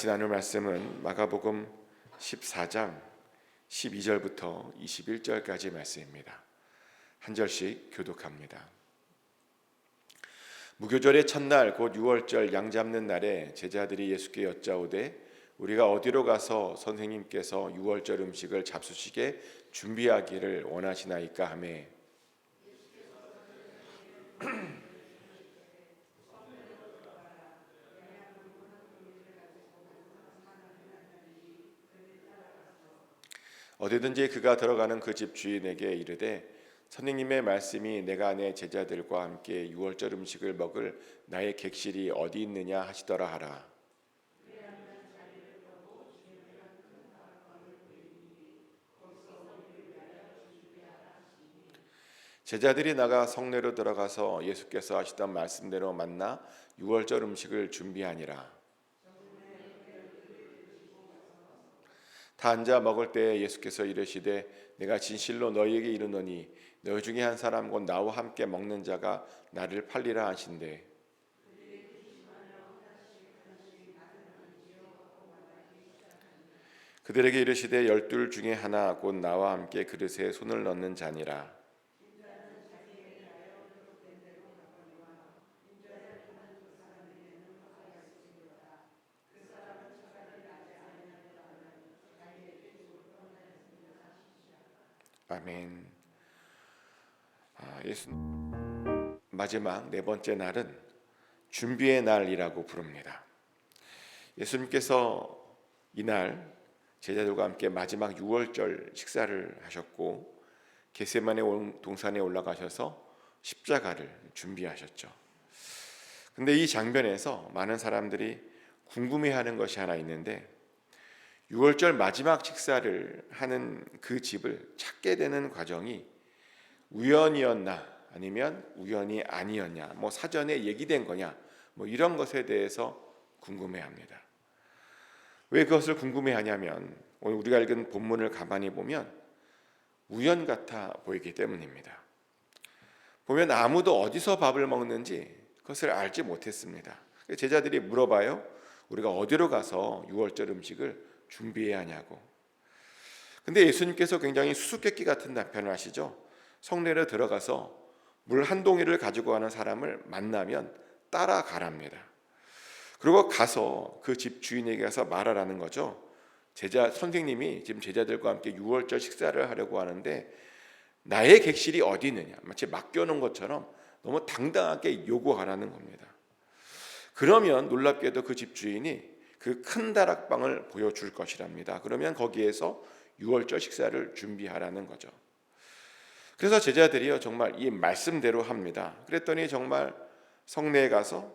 나눌 말씀은 마가복음 14장 12절부터 21절까지 말씀입니다. 한 절씩 교독합니다. 무교절의 첫날 곧 유월절 양 잡는 날에 제자들이 예수께 여짜오되 우리가 어디로 가서 선생님께서 유월절 음식을 잡수시게 준비하기를 원하시나이까 하매 어디든지 그가 들어가는 그 집 주인에게 이르되 선생님의 말씀이 내가 내 제자들과 함께 유월절 음식을 먹을 나의 객실이 어디 있느냐 하시더라 하라. 제자들이 나가 성내로 들어가서 예수께서 하시던 말씀대로 만나 유월절 음식을 준비하니라. 다 앉아 먹을 때에 예수께서 이르시되 내가 진실로 너희에게 이르노니 너희 중에 한 사람 곧 나와 함께 먹는 자가 나를 팔리라 하신대. 그들에게 이르시되 12 중에 하나 곧 나와 함께 그릇에 손을 넣는 자니라. 아멘. 예수 마지막 네 번째 날은 준비의 날이라고 부릅니다. 예수님께서 이날 제자들과 함께 마지막 유월절 식사를 하셨고 겟세마네 동산에 올라가셔서 십자가를 준비하셨죠. 근데 이 장면에서 많은 사람들이 궁금해하는 것이 하나 있는데 유월절 마지막 식사를 하는 그 집을 찾게 되는 과정이 우연이었나 아니면 우연이 아니었냐, 사전에 얘기된 거냐, 이런 것에 대해서 궁금해합니다. 왜 그것을 궁금해하냐면 오늘 우리가 읽은 본문을 가만히 보면 우연 같아 보이기 때문입니다. 보면 아무도 어디서 밥을 먹는지 그것을 알지 못했습니다. 제자들이 물어봐요. 우리가 어디로 가서 유월절 음식을 준비해야 하냐고. 근데 예수님께서 굉장히 수수께끼 같은 답변을 하시죠. 성내로 들어가서 물 한 동이를 가지고 가는 사람을 만나면 따라가랍니다. 그리고 가서 그 집 주인에게 가서 말하라는 거죠. 선생님이 지금 제자들과 함께 유월절 식사를 하려고 하는데 나의 객실이 어디 있느냐, 마치 맡겨놓은 것처럼 너무 당당하게 요구하라는 겁니다. 그러면 놀랍게도 그 집 주인이 그 큰 다락방을 보여줄 것이랍니다. 그러면 거기에서 유월절 식사를 준비하라는 거죠. 그래서 제자들이요 정말 이 말씀대로 합니다. 그랬더니 정말 성내에 가서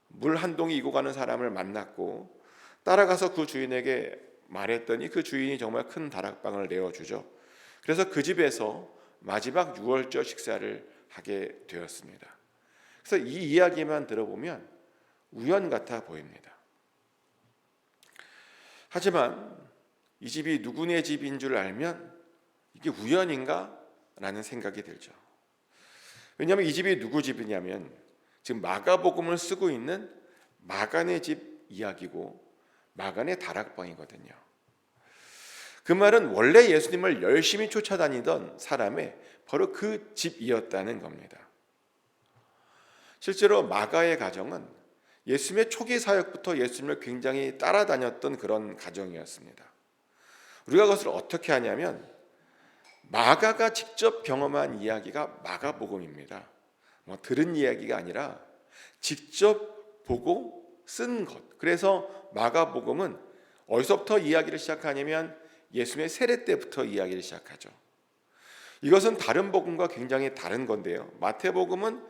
물 한 동이 이고 가는 사람을 만났고 따라가서 그 주인에게 말했더니 그 주인이 정말 큰 다락방을 내어주죠. 그래서 그 집에서 마지막 유월절 식사를 하게 되었습니다. 그래서 이 이야기만 들어보면 우연 같아 보입니다. 하지만 이 집이 누구네 집인 줄 알면 이게 우연인가? 라는 생각이 들죠. 왜냐하면 이 집이 누구 집이냐면 지금 마가복음을 쓰고 있는 마간의 집 이야기고 마간의 다락방이거든요. 그 말은 원래 예수님을 열심히 쫓아다니던 사람의 바로 그 집이었다는 겁니다. 실제로 마가의 가정은 예수님의 초기 사역부터 예수님을 굉장히 따라다녔던 그런 가정이었습니다. 우리가 그것을 어떻게 하냐면 마가가 직접 경험한 이야기가 마가복음입니다. 들은 이야기가 아니라 직접 보고 쓴 것. 그래서 마가복음은 어디서부터 이야기를 시작하냐면 예수님의 세례 때부터 이야기를 시작하죠. 이것은 다른 복음과 굉장히 다른 건데요. 마태복음은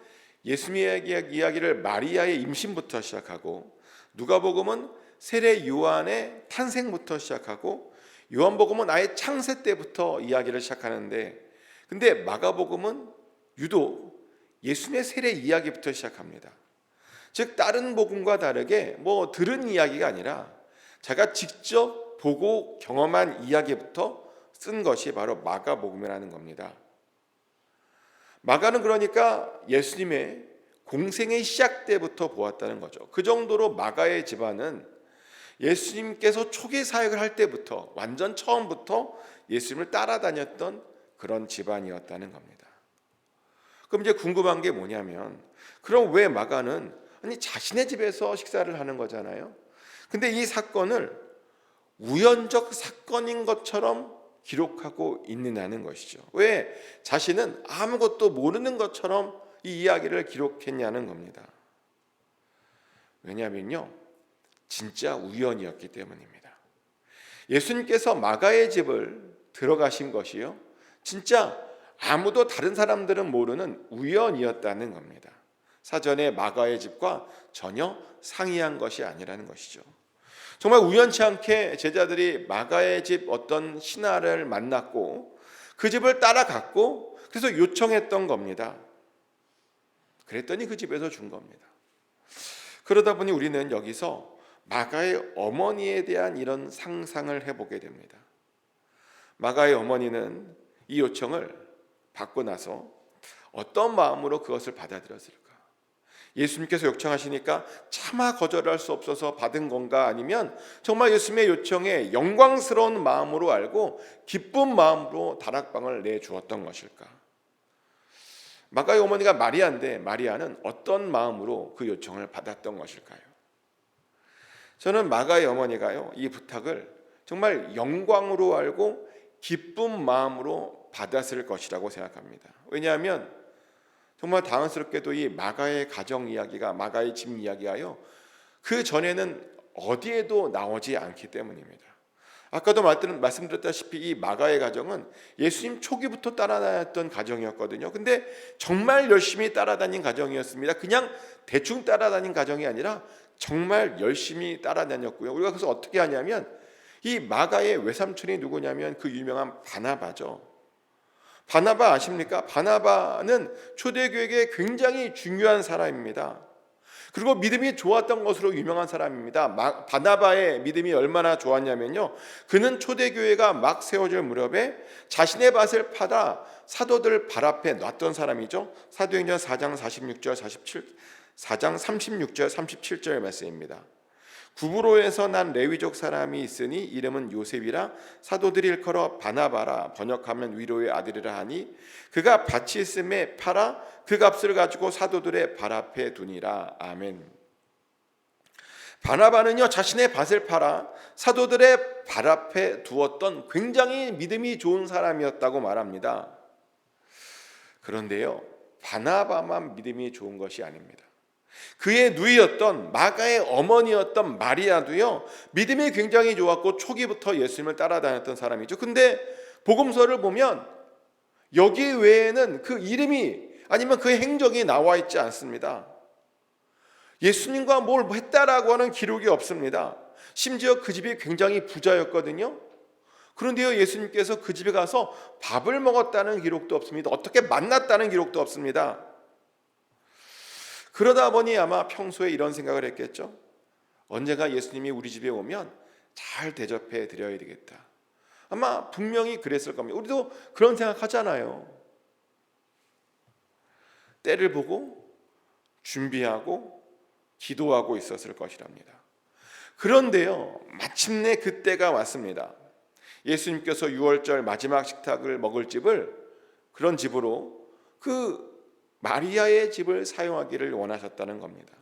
예수님의 이야기를 마리아의 임신부터 시작하고 누가복음은 세례 요한의 탄생부터 시작하고 요한복음은 아예 창세 때부터 이야기를 시작하는데 근데 마가복음은 유독 예수님의 세례 이야기부터 시작합니다. 즉 다른 복음과 다르게 들은 이야기가 아니라 자기가 직접 보고 경험한 이야기부터 쓴 것이 바로 마가복음이라는 겁니다. 마가는 그러니까 예수님의 공생의 시작 때부터 보았다는 거죠. 그 정도로 마가의 집안은 예수님께서 초기 사역을 할 때부터 완전 처음부터 예수님을 따라다녔던 그런 집안이었다는 겁니다. 그럼 이제 궁금한 게 뭐냐면, 그럼 왜 마가는 자신의 집에서 식사를 하는 거잖아요. 근데 이 사건을 우연적 사건인 것처럼 기록하고 있느냐는 것이죠. 왜 자신은 아무것도 모르는 것처럼 이 이야기를 기록했냐는 겁니다. 왜냐하면요, 진짜 우연이었기 때문입니다. 예수님께서 마가의 집을 들어가신 것이요, 진짜 아무도 다른 사람들은 모르는 우연이었다는 겁니다. 사전에 마가의 집과 전혀 상이한 것이 아니라는 것이죠. 정말 우연치 않게 제자들이 마가의 집 어떤 신하를 만났고 그 집을 따라갔고 그래서 요청했던 겁니다. 그랬더니 그 집에서 준 겁니다. 그러다 보니 우리는 여기서 마가의 어머니에 대한 이런 상상을 해보게 됩니다. 마가의 어머니는 이 요청을 받고 나서 어떤 마음으로 그것을 받아들였을까? 예수님께서 요청하시니까 차마 거절할 수 없어서 받은 건가? 아니면 정말 예수님의 요청에 영광스러운 마음으로 알고 기쁜 마음으로 다락방을 내주었던 것일까? 마가의 어머니가 마리아인데 마리아는 어떤 마음으로 그 요청을 받았던 것일까요? 저는 마가의 어머니가요, 이 부탁을 정말 영광으로 알고 기쁜 마음으로 받았을 것이라고 생각합니다. 왜냐하면 정말 당황스럽게도 이 마가의 가정 이야기가, 마가의 집 이야기가요, 그 전에는 어디에도 나오지 않기 때문입니다. 아까도 말씀드렸다시피 이 마가의 가정은 예수님 초기부터 따라다녔던 가정이었거든요. 근데 정말 열심히 따라다닌 가정이었습니다. 그냥 대충 따라다닌 가정이 아니라 정말 열심히 따라다녔고요. 우리가 그래서 어떻게 하냐면, 이 마가의 외삼촌이 누구냐면 그 유명한 바나바죠. 바나바 아십니까? 바나바는 초대교회에 굉장히 중요한 사람입니다. 그리고 믿음이 좋았던 것으로 유명한 사람입니다. 바나바의 믿음이 얼마나 좋았냐면요, 그는 초대교회가 막 세워질 무렵에 자신의 밭을 팔아 사도들 발 앞에 놨던 사람이죠. 사도행전 4장 36절 37절의 말씀입니다. 구브로에서 난 레위족 사람이 있으니 이름은 요셉이라 사도들이 일컬어 바나바라, 번역하면 위로의 아들이라 하니 그가 밭이 있음에 팔아 그 값을 가지고 사도들의 발 앞에 두니라. 아멘. 바나바는요, 자신의 밭을 팔아 사도들의 발 앞에 두었던 굉장히 믿음이 좋은 사람이었다고 말합니다. 그런데요, 바나바만 믿음이 좋은 것이 아닙니다. 그의 누이였던 마가의 어머니였던 마리아도요, 믿음이 굉장히 좋았고 초기부터 예수님을 따라다녔던 사람이죠. 근데 복음서를 보면 여기 외에는 그 이름이 아니면 그 행적이 나와 있지 않습니다. 예수님과 뭘 했다라고 하는 기록이 없습니다. 심지어 그 집이 굉장히 부자였거든요. 그런데요, 예수님께서 그 집에 가서 밥을 먹었다는 기록도 없습니다. 어떻게 만났다는 기록도 없습니다. 그러다 보니 아마 평소에 이런 생각을 했겠죠. 언젠가 예수님이 우리 집에 오면 잘 대접해 드려야 되겠다. 아마 분명히 그랬을 겁니다. 우리도 그런 생각하잖아요. 때를 보고 준비하고 기도하고 있었을 것이랍니다. 그런데요, 마침내 그때가 왔습니다. 예수님께서 유월절 마지막 식탁을 먹을 집을, 그런 집으로 그 마리아의 집을 사용하기를 원하셨다는 겁니다.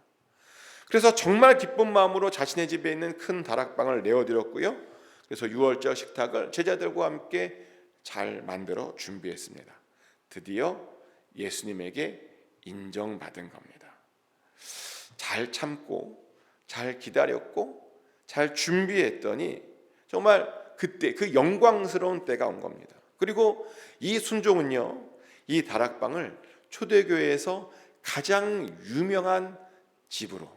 그래서 정말 기쁜 마음으로 자신의 집에 있는 큰 다락방을 내어드렸고요, 그래서 유월절 식탁을 제자들과 함께 잘 만들어 준비했습니다. 드디어 예수님에게 인정받은 겁니다. 잘 참고 잘 기다렸고 잘 준비했더니 정말 그때 그 영광스러운 때가 온 겁니다. 그리고 이 순종은요, 이 다락방을 초대교회에서 가장 유명한 집으로,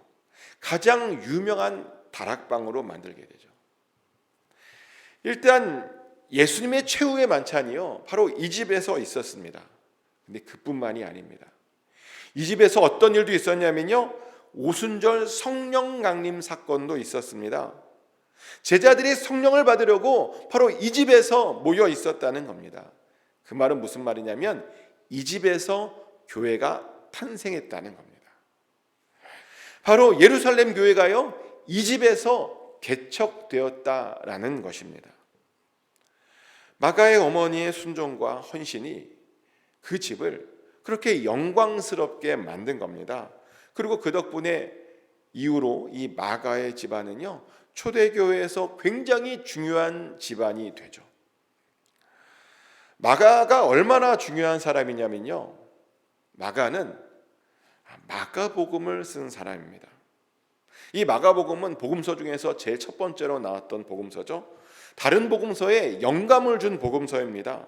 가장 유명한 다락방으로 만들게 되죠. 일단 예수님의 최후의 만찬이요, 바로 이 집에서 있었습니다. 근데 그뿐만이 아닙니다. 이 집에서 어떤 일도 있었냐면요, 오순절 성령 강림 사건도 있었습니다. 제자들이 성령을 받으려고 바로 이 집에서 모여 있었다는 겁니다. 그 말은 무슨 말이냐면 이 집에서 교회가 탄생했다는 겁니다. 바로 예루살렘 교회가요, 이 집에서 개척되었다라는 것입니다. 마가의 어머니의 순종과 헌신이 그 집을 그렇게 영광스럽게 만든 겁니다. 그리고 그 덕분에 이후로 이 마가의 집안은요, 초대교회에서 굉장히 중요한 집안이 되죠. 마가가 얼마나 중요한 사람이냐면요, 마가는 마가복음을 쓴 사람입니다. 이 마가복음은 복음서 중에서 제일 첫 번째로 나왔던 복음서죠. 다른 복음서에 영감을 준 복음서입니다.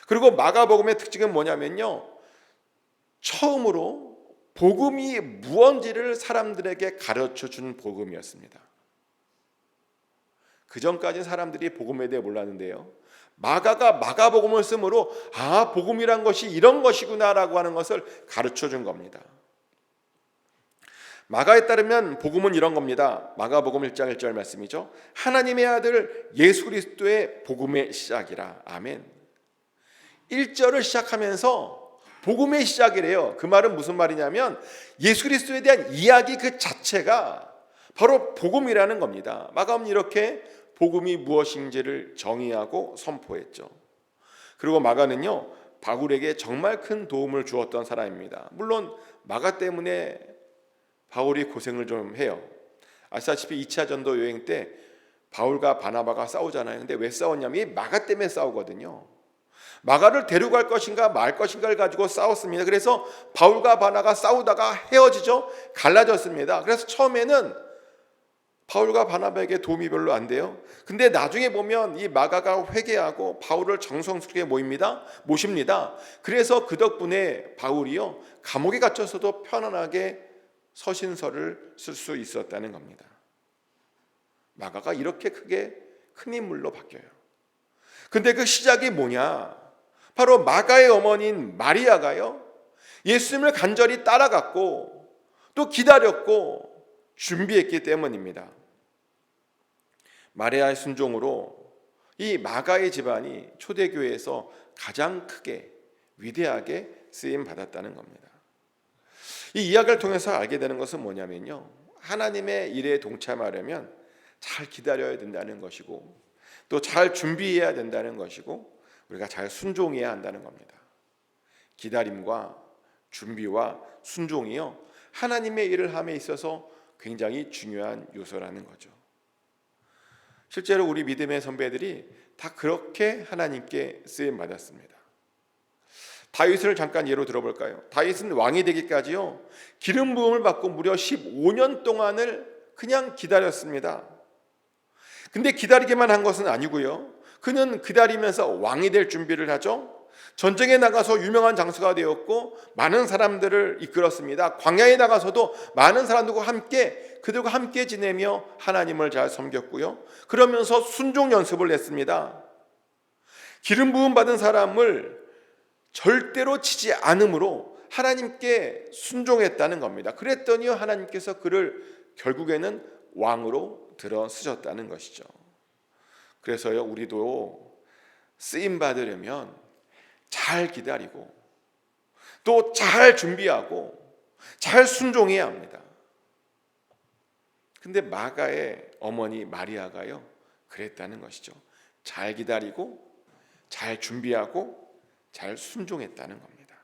그리고 마가복음의 특징은 뭐냐면요, 처음으로 복음이 무언지를 사람들에게 가르쳐 준 복음이었습니다. 그 전까지 사람들이 복음에 대해 몰랐는데요, 마가가 마가복음을 쓰므로 복음이란 것이 이런 것이구나라고 하는 것을 가르쳐 준 겁니다. 마가에 따르면 복음은 이런 겁니다. 마가복음 1장 1절 말씀이죠. 하나님의 아들 예수 그리스도의 복음의 시작이라. 아멘. 1절을 시작하면서 복음의 시작이래요. 그 말은 무슨 말이냐면 예수 그리스도에 대한 이야기 그 자체가 바로 복음이라는 겁니다. 마가는 이렇게 복음이 무엇인지를 정의하고 선포했죠. 그리고 마가는요, 바울에게 정말 큰 도움을 주었던 사람입니다. 물론 마가 때문에 바울이 고생을 좀 해요. 아시다시피 2차 전도 여행 때 바울과 바나바가 싸우잖아요. 근데 왜 싸웠냐면 이 마가 때문에 싸우거든요. 마가를 데려갈 것인가 말 것인가를 가지고 싸웠습니다. 그래서 바울과 바나가 싸우다가 헤어지죠. 갈라졌습니다. 그래서 처음에는 바울과 바나바에게 도움이 별로 안 돼요. 근데 나중에 보면 이 마가가 회개하고 바울을 정성스럽게 모십니다. 그래서 그 덕분에 바울이요, 감옥에 갇혀서도 편안하게 서신서를 쓸 수 있었다는 겁니다. 마가가 이렇게 크게 큰 인물로 바뀌어요. 근데 그 시작이 뭐냐? 바로 마가의 어머니인 마리아가요, 예수님을 간절히 따라갔고 또 기다렸고 준비했기 때문입니다. 마리아의 순종으로 이 마가의 집안이 초대교회에서 가장 크게 위대하게 쓰임 받았다는 겁니다. 이 이야기를 통해서 알게 되는 것은 뭐냐면요, 하나님의 일에 동참하려면 잘 기다려야 된다는 것이고 또 잘 준비해야 된다는 것이고 우리가 잘 순종해야 한다는 겁니다. 기다림과 준비와 순종이요, 하나님의 일을 함에 있어서 굉장히 중요한 요소라는 거죠. 실제로 우리 믿음의 선배들이 다 그렇게 하나님께 쓰임 받았습니다. 다윗을 잠깐 예로 들어볼까요? 다윗은 왕이 되기까지요, 기름 부음을 받고 무려 15년 동안을 그냥 기다렸습니다. 근데 기다리기만 한 것은 아니고요, 그는 기다리면서 왕이 될 준비를 하죠. 전쟁에 나가서 유명한 장수가 되었고 많은 사람들을 이끌었습니다. 광야에 나가서도 많은 사람들과 그들과 함께 지내며 하나님을 잘 섬겼고요, 그러면서 순종 연습을 했습니다. 기름 부음 받은 사람을 절대로 치지 않으므로 하나님께 순종했다는 겁니다. 그랬더니 하나님께서 그를 결국에는 왕으로 들어 쓰셨다는 것이죠. 그래서요, 우리도 쓰임 받으려면 잘 기다리고 또 잘 준비하고 잘 순종해야 합니다. 근데 마가의 어머니 마리아가요, 그랬다는 것이죠. 잘 기다리고 잘 준비하고 잘 순종했다는 겁니다.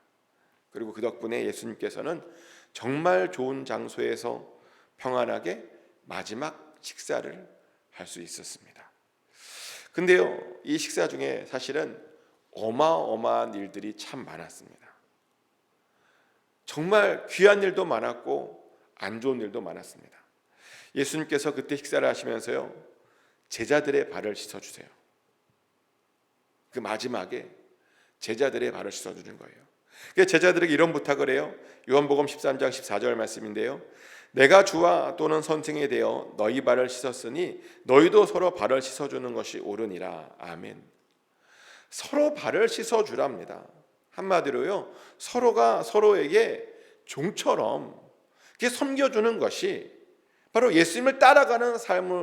그리고 그 덕분에 예수님께서는 정말 좋은 장소에서 평안하게 마지막 식사를 할 수 있었습니다. 근데요, 이 식사 중에 사실은 어마어마한 일들이 참 많았습니다. 정말 귀한 일도 많았고 안 좋은 일도 많았습니다. 예수님께서 그때 식사를 하시면서요, 제자들의 발을 씻어주세요. 그 마지막에 제자들의 발을 씻어주는 거예요. 제자들에게 이런 부탁을 해요. 요한복음 13장 14절 말씀인데요, 내가 주와 또는 선생에 대하여 너희 발을 씻었으니 너희도 서로 발을 씻어주는 것이 옳으니라. 아멘. 서로 발을 씻어주랍니다. 한마디로요, 서로가 서로에게 종처럼 이렇게 섬겨주는 것이 바로 예수님을 따라가는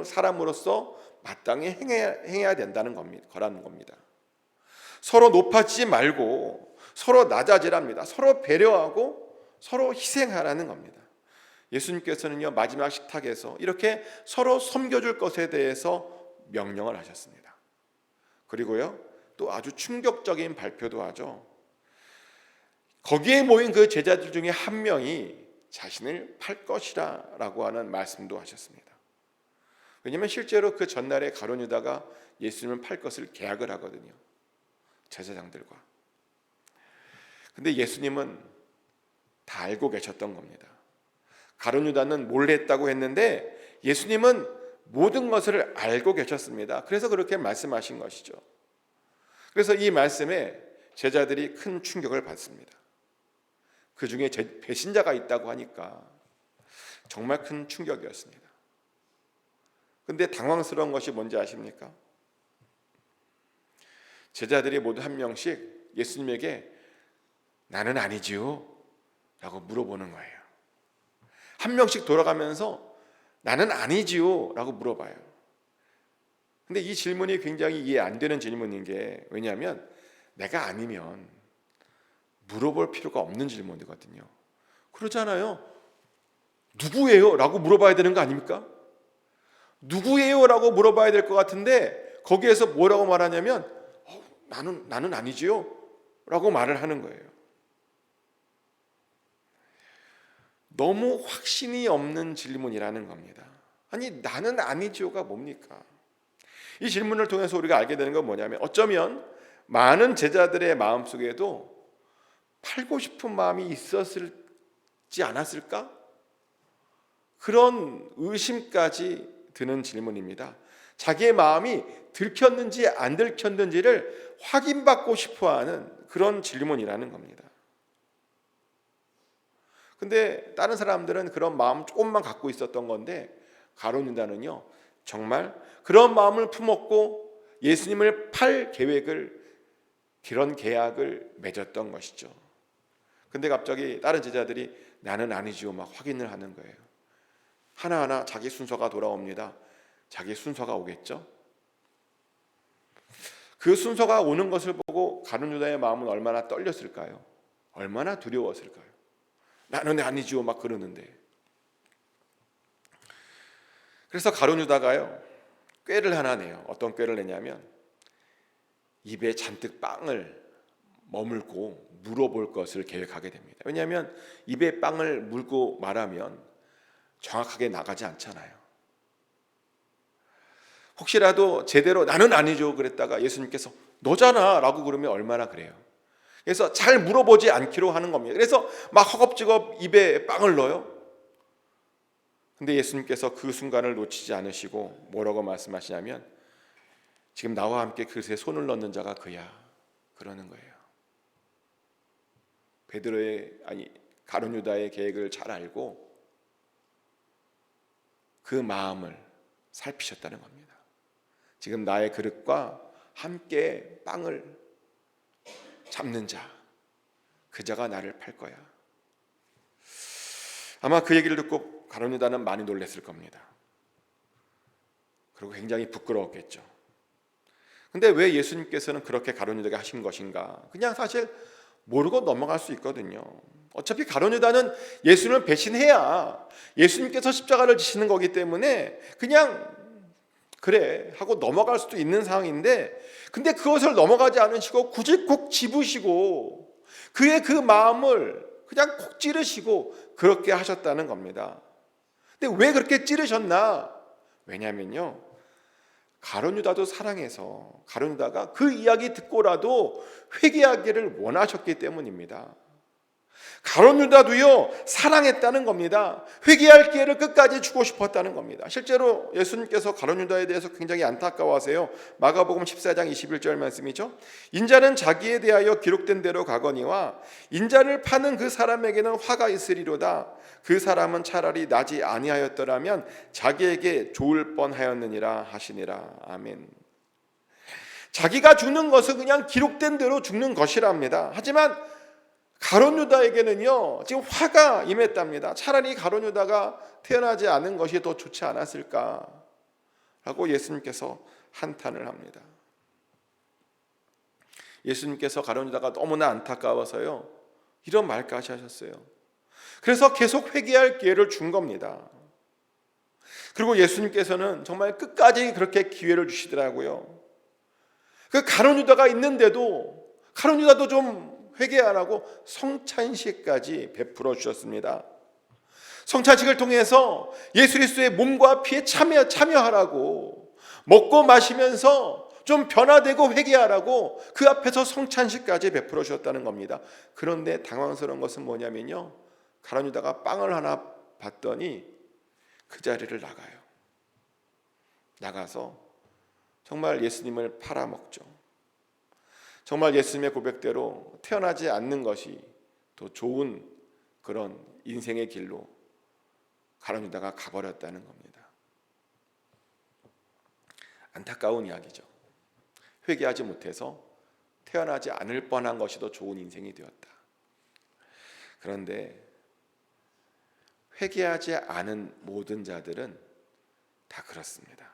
사람으로서 마땅히 행해야 된다는 거라는 겁니다. 서로 높아지지 말고 서로 낮아지랍니다. 서로 배려하고 서로 희생하라는 겁니다. 예수님께서는요 마지막 식탁에서 이렇게 서로 섬겨줄 것에 대해서 명령을 하셨습니다. 그리고요 또 아주 충격적인 발표도 하죠. 거기에 모인 그 제자들 중에 한 명이 자신을 팔 것이라 라고 하는 말씀도 하셨습니다. 왜냐하면 실제로 그 전날에 가룟 유다가 예수님을 팔 것을 계약을 하거든요, 제사장들과. 근데 예수님은 다 알고 계셨던 겁니다. 가룟 유다는 몰래 했다고 했는데 예수님은 모든 것을 알고 계셨습니다. 그래서 그렇게 말씀하신 것이죠. 그래서 이 말씀에 제자들이 큰 충격을 받습니다. 그 중에 배신자가 있다고 하니까 정말 큰 충격이었습니다. 근데 당황스러운 것이 뭔지 아십니까? 제자들이 모두 한 명씩 예수님에게 나는 아니지요? 라고 물어보는 거예요. 한 명씩 돌아가면서 나는 아니지요? 라고 물어봐요. 근데 이 질문이 굉장히 이해 안 되는 질문인 게, 왜냐하면 내가 아니면 물어볼 필요가 없는 질문이거든요. 그렇잖아요. 누구예요? 라고 물어봐야 되는 거 아닙니까? 누구예요? 라고 물어봐야 될 것 같은데 거기에서 뭐라고 말하냐면 나는 아니지요? 라고 말을 하는 거예요. 너무 확신이 없는 질문이라는 겁니다. 아니 나는 아니지요가 뭡니까? 이 질문을 통해서 우리가 알게 되는 건 뭐냐면, 어쩌면 많은 제자들의 마음속에도 팔고 싶은 마음이 있었을지 않았을까? 그런 의심까지 드는 질문입니다. 자기의 마음이 들켰는지 안 들켰는지를 확인받고 싶어하는 그런 질문이라는 겁니다. 근데 다른 사람들은 그런 마음 조금만 갖고 있었던 건데 가룟 유다는요 정말 그런 마음을 품었고 예수님을 팔 계획을, 그런 계약을 맺었던 것이죠. 근데 갑자기 다른 제자들이 나는 아니지요 막 확인을 하는 거예요. 하나하나 자기 순서가 돌아옵니다. 자기 순서가 오겠죠. 그 순서가 오는 것을 보고 가룟 유다의 마음은 얼마나 떨렸을까요? 얼마나 두려웠을까요? 나는 아니지요 막 그러는데. 그래서 가룟 유다가요 꾀를 하나 내요. 어떤 꾀를 내냐면 입에 잔뜩 빵을 머물고 물어볼 것을 계획하게 됩니다. 왜냐하면 입에 빵을 물고 말하면 정확하게 나가지 않잖아요. 혹시라도 제대로 나는 아니죠 그랬다가 예수님께서 너잖아 라고 그러면 얼마나 그래요. 그래서 잘 물어보지 않기로 하는 겁니다. 그래서 막 허겁지겁 입에 빵을 넣어요. 근데 예수님께서 그 순간을 놓치지 않으시고 뭐라고 말씀하시냐면 지금 나와 함께 그릇에 손을 넣는 자가 그야, 그러는 거예요. 가룟 유다의 계획을 잘 알고 그 마음을 살피셨다는 겁니다. 지금 나의 그릇과 함께 빵을 잡는 자, 그 자가 나를 팔 거야. 아마 그 얘기를 듣고 가룟 유다는 많이 놀랐을 겁니다. 그리고 굉장히 부끄러웠겠죠. 근데 왜 예수님께서는 그렇게 가룟 유다에게 하신 것인가? 그냥 사실 모르고 넘어갈 수 있거든요. 어차피 가룟 유다는 예수님을 배신해야 예수님께서 십자가를 지시는 거기 때문에 그냥 그래 하고 넘어갈 수도 있는 상황인데, 근데 그것을 넘어가지 않으시고 굳이 꼭 집으시고 그의 그 마음을 그냥 콕 찌르시고 그렇게 하셨다는 겁니다. 근데 왜 그렇게 찌르셨나? 왜냐면요 가룟 유다도 사랑해서 가룟 유다가 그 이야기 듣고라도 회개하기를 원하셨기 때문입니다. 가룟 유다도요 사랑했다는 겁니다. 회개할 기회를 끝까지 주고 싶었다는 겁니다. 실제로 예수님께서 가룟 유다에 대해서 굉장히 안타까워하세요. 마가복음 14장 21절 말씀이죠. 인자는 자기에 대하여 기록된 대로 가거니와 인자를 파는 그 사람에게는 화가 있으리로다. 그 사람은 차라리 나지 아니하였더라면 자기에게 좋을 뻔하였느니라 하시니라. 아멘. 자기가 죽는 것은 그냥 기록된 대로 죽는 것이랍니다. 하지만 가룟 유다에게는요 지금 화가 임했답니다. 차라리 가룟 유다가 태어나지 않은 것이 더 좋지 않았을까 라고 예수님께서 한탄을 합니다. 예수님께서 가룟 유다가 너무나 안타까워서요 이런 말까지 하셨어요. 그래서 계속 회개할 기회를 준 겁니다. 그리고 예수님께서는 정말 끝까지 그렇게 기회를 주시더라고요. 그 가룟 유다가 있는데도 가룟 유다도 좀 회개하라고 성찬식까지 베풀어 주셨습니다. 성찬식을 통해서 예수 그리스도의 몸과 피에 참여하라고, 먹고 마시면서 좀 변화되고 회개하라고 그 앞에서 성찬식까지 베풀어 주셨다는 겁니다. 그런데 당황스러운 것은 뭐냐면요, 가룟 유다가 빵을 하나 받더니 그 자리를 나가서 정말 예수님을 팔아먹죠. 정말 예수님의 고백대로 태어나지 않는 것이 더 좋은 그런 인생의 길로 가룟 유다가 가버렸다는 겁니다. 안타까운 이야기죠. 회개하지 못해서 태어나지 않을 뻔한 것이 더 좋은 인생이 되었다. 그런데 회개하지 않은 모든 자들은 다 그렇습니다.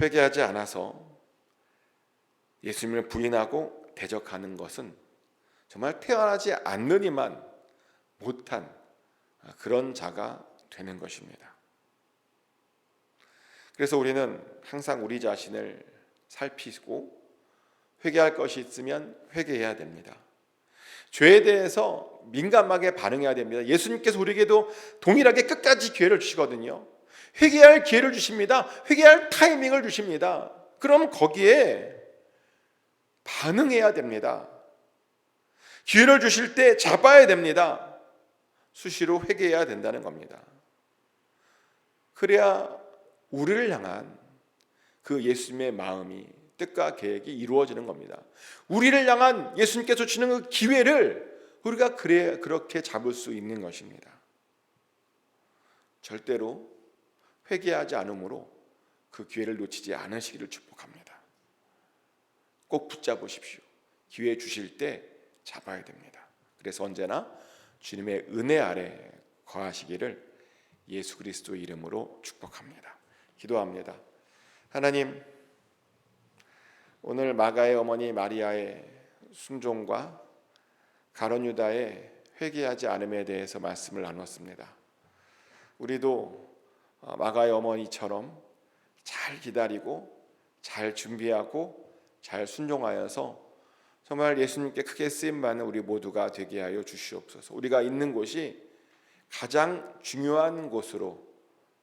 회개하지 않아서 예수님을 부인하고 대적하는 것은 정말 태어나지 않느니만 못한 그런 자가 되는 것입니다. 그래서 우리는 항상 우리 자신을 살피고 회개할 것이 있으면 회개해야 됩니다. 죄에 대해서 민감하게 반응해야 됩니다. 예수님께서 우리에게도 동일하게 끝까지 기회를 주시거든요. 회개할 기회를 주십니다. 회개할 타이밍을 주십니다. 그럼 거기에 반응해야 됩니다. 기회를 주실 때 잡아야 됩니다. 수시로 회개해야 된다는 겁니다. 그래야 우리를 향한 그 예수님의 마음이, 뜻과 계획이 이루어지는 겁니다. 우리를 향한 예수님께서 주시는 그 기회를 우리가 그렇게 잡을 수 있는 것입니다. 절대로 회개하지 않으므로 그 기회를 놓치지 않으시기를 축복합니다. 꼭 붙잡으십시오. 기회 주실 때 잡아야 됩니다. 그래서 언제나 주님의 은혜 아래 거하시기를 예수 그리스도 이름으로 축복합니다. 기도합니다. 하나님, 오늘 마가의 어머니 마리아의 순종과 가룟 유다의 회개하지 않음에 대해서 말씀을 나눴습니다. 우리도 마가의 어머니처럼 잘 기다리고 잘 준비하고 잘 순종하여서 정말 예수님께 크게 쓰임받는 우리 모두가 되게 하여 주시옵소서. 우리가 있는 곳이 가장 중요한 곳으로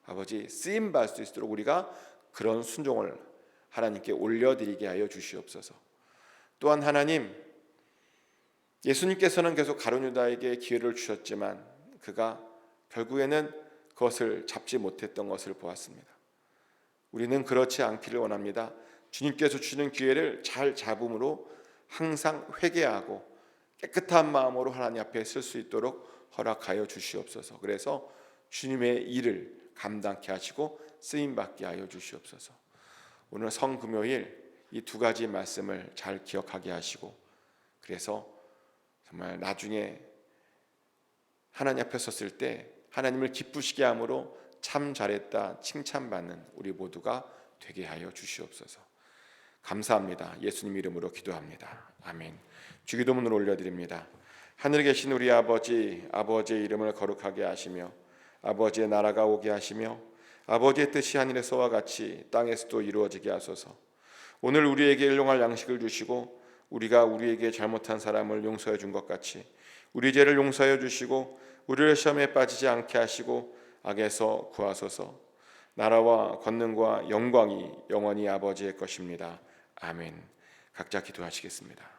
아버지 쓰임받을 수 있도록 우리가 그런 순종을 하나님께 올려드리게 하여 주시옵소서. 또한 하나님, 예수님께서는 계속 가룟 유다에게 기회를 주셨지만 그가 결국에는 그것을 잡지 못했던 것을 보았습니다. 우리는 그렇지 않기를 원합니다. 주님께서 주는 기회를 잘 잡음으로 항상 회개하고 깨끗한 마음으로 하나님 앞에 설 수 있도록 허락하여 주시옵소서. 그래서 주님의 일을 감당케 하시고 쓰임받게 하여 주시옵소서. 오늘 성금요일 이 두 가지 말씀을 잘 기억하게 하시고, 그래서 정말 나중에 하나님 앞에 섰을 때 하나님을 기쁘시게 함으로 참 잘했다 칭찬받는 우리 모두가 되게 하여 주시옵소서. 감사합니다. 예수님 이름으로 기도합니다. 아멘. 주기도문을 올려드립니다. 하늘에 계신 우리 아버지, 아버지의 이름을 거룩하게 하시며 아버지의 나라가 오게 하시며 아버지의 뜻이 하늘에서와 같이 땅에서도 이루어지게 하소서. 오늘 우리에게 일용할 양식을 주시고 우리가 우리에게 잘못한 사람을 용서해 준 것 같이 우리 죄를 용서해 주시고 우리를 시험에 빠지지 않게 하시고 악에서 구하소서. 나라와 권능과 영광이 영원히 아버지의 것입니다. 아멘. 각자 기도하시겠습니다.